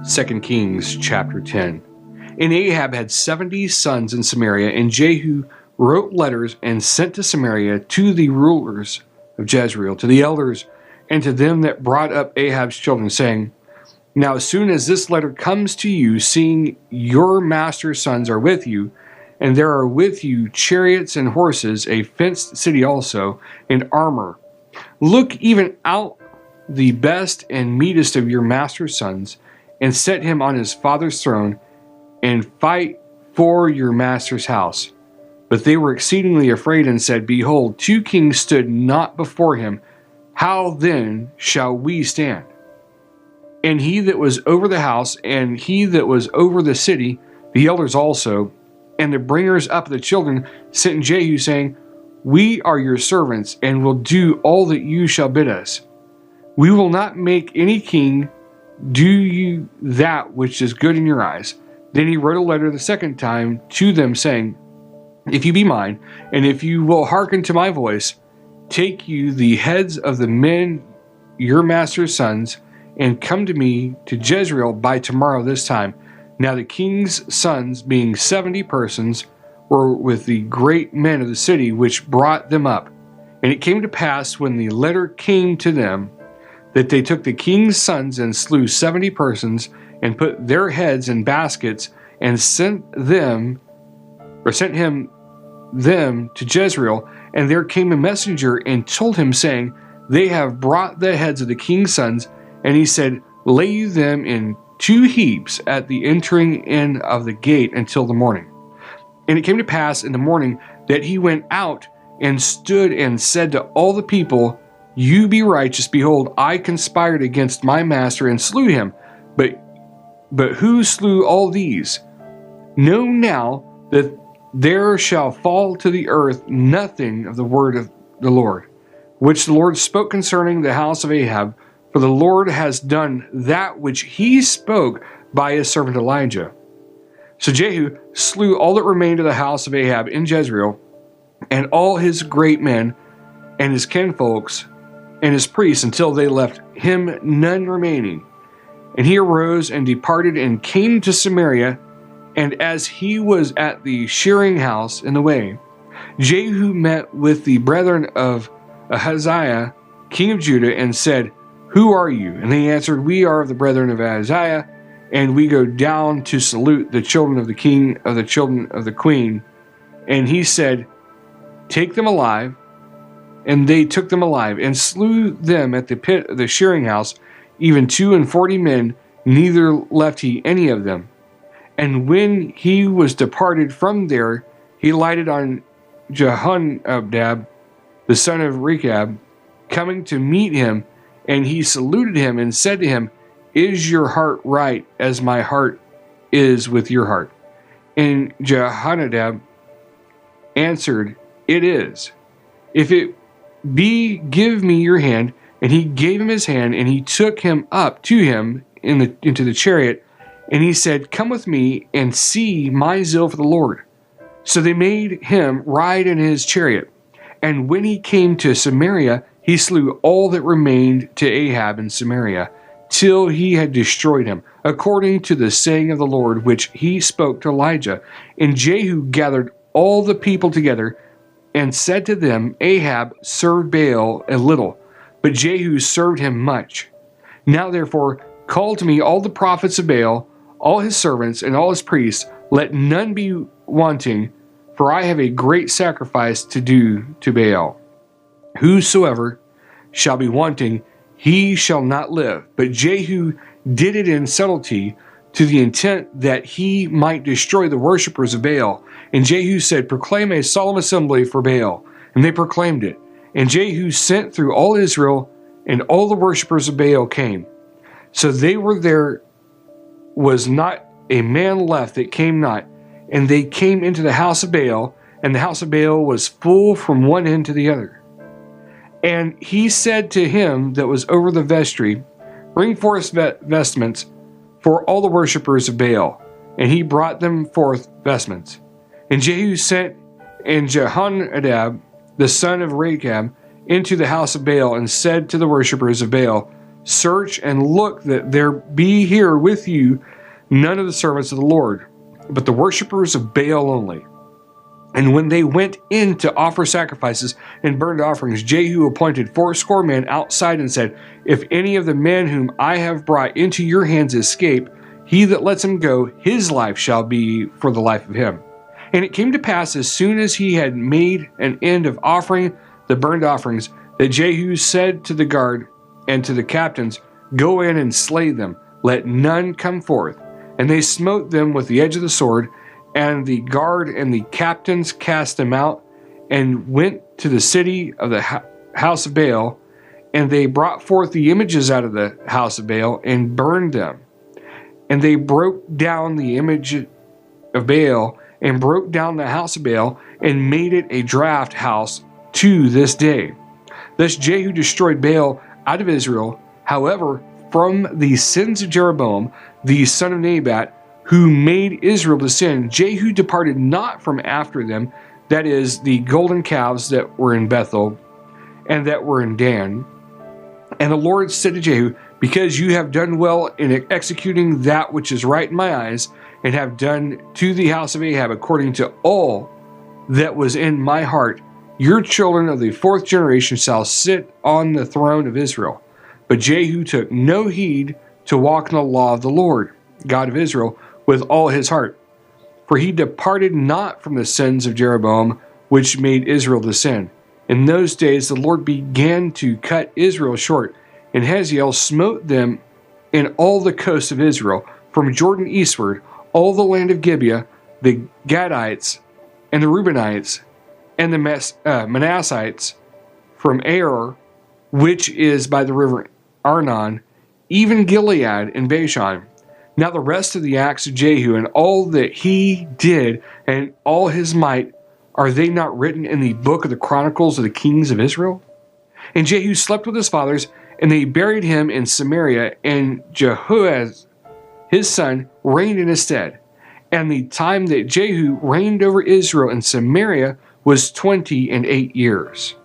2 Kings chapter 10. And Ahab had 70 sons in Samaria, and Jehu wrote letters and sent to Samaria to the rulers of Jezreel, to the elders, and to them that brought up Ahab's children, saying, Now as soon as this letter comes to you, seeing your master's sons are with you, and there are with you chariots and horses, a fenced city also, and armor, look even out the best and meetest of your master's sons, and set him on his father's throne, and fight for your master's house. But they were exceedingly afraid, and said, Behold, 2 kings stood not before him. How then shall we stand? And he that was over the house, and he that was over the city, the elders also, and the bringers up of the children, sent Jehu, saying, We are your servants, and will do all that you shall bid us. We will not make any king do you that which is good in your eyes. Then he wrote a letter the second time to them, saying, If you be mine, and if you will hearken to my voice, take you the heads of the men, your master's sons, and come to me to Jezreel by tomorrow this time. Now the king's sons, being 70 persons, were with the great men of the city, which brought them up. And it came to pass, when the letter came to them, that they took the king's sons and slew 70 persons, and put their heads in baskets, and sent him them to Jezreel. And there came a messenger and told him, saying, They have brought the heads of the king's sons. And he said, Lay you them in 2 heaps at the entering in of the gate until the morning. And it came to pass in the morning that he went out and stood and said to all the people, You be righteous. Behold, I conspired against my master and slew him. But who slew all these? Know now that there shall fall to the earth nothing of the word of the Lord, which the Lord spoke concerning the house of Ahab, for the Lord has done that which he spoke by his servant Elijah. So Jehu slew all that remained of the house of Ahab in Jezreel, and all his great men, and his kinfolks, and his priests, until they left him none remaining. And he arose and departed and came to Samaria, and as he was at the shearing house in the way, Jehu met with the brethren of Ahaziah, king of Judah, and said, Who are you? And they answered, We are of the brethren of Ahaziah, and we go down to salute the children of the king of the children of the queen. And he said, Take them alive. And they took them alive, and slew them at the pit of the shearing house, even 42 men, neither left he any of them. And when he was departed from there, he lighted on Jehonadab, the son of Rechab, coming to meet him, and he saluted him, and said to him, Is your heart right, as my heart is with your heart? And Jehonadab answered, It is. If it be, give me your hand. And he gave him his hand, and he took him up to him into the chariot. And he said, Come with me, and see my zeal for the Lord. So they made him ride in his chariot. And when he came to Samaria, he slew all that remained to Ahab in Samaria, till he had destroyed him, according to the saying of the Lord, which he spoke to Elijah. And Jehu gathered all the people together, and said to them, Ahab served Baal a little, but Jehu served him much. Now therefore call to me all the prophets of Baal, all his servants, and all his priests. Let none be wanting, for I have a great sacrifice to do to Baal. Whosoever shall be wanting, he shall not live. But Jehu did it in subtlety, to the intent that he might destroy the worshippers of Baal. And Jehu said, Proclaim a solemn assembly for Baal. And they proclaimed it. And Jehu sent through all Israel, and all the worshippers of Baal came. So there was not a man left that came not. And they came into the house of Baal, and the house of Baal was full from one end to the other. And he said to him that was over the vestry, Bring forth vestments for all the worshippers of Baal. And he brought them forth vestments. And Jehu sent and Jehonadab, the son of Rechab, into the house of Baal, and said to the worshippers of Baal, search and look that there be here with you none of the servants of the Lord, but the worshippers of Baal only. And when they went in to offer sacrifices and burnt offerings, Jehu appointed 80 men outside and said, If any of the men whom I have brought into your hands escape, he that lets him go, his life shall be for the life of him. And it came to pass, as soon as he had made an end of offering the burnt offerings, that Jehu said to the guard and to the captains, Go in and slay them, let none come forth. And they smote them with the edge of the sword, and the guard and the captains cast them out, and went to the city of the house of Baal, and they brought forth the images out of the house of Baal, and burned them. And they broke down the image of Baal, and broke down the house of Baal, and made it a draught house to this day. Thus Jehu destroyed Baal out of Israel. However, from the sins of Jeroboam, the son of Nebat, who made Israel to sin, Jehu departed not from after them, that is, the golden calves that were in Bethel, and that were in Dan. And the Lord said to Jehu, Because you have done well in executing that which is right in my eyes, and have done to the house of Ahab according to all that was in my heart, your children of the 4th generation shall sit on the throne of Israel. But Jehu took no heed to walk in the law of the Lord, God of Israel, with all his heart. For he departed not from the sins of Jeroboam, which made Israel to sin. In those days the Lord began to cut Israel short, and Hazael smote them in all the coasts of Israel, from Jordan eastward, all the land of Gibeah, the Gadites, and the Reubenites, and the Manassites, from Ar, which is by the river Arnon, even Gilead and Bashan. Now the rest of the acts of Jehu, and all that he did, and all his might, are they not written in the book of the Chronicles of the kings of Israel? And Jehu slept with his fathers, and they buried him in Samaria, and Jehoahaz his son reigned in his stead. And the time that Jehu reigned over Israel in Samaria was 28 years.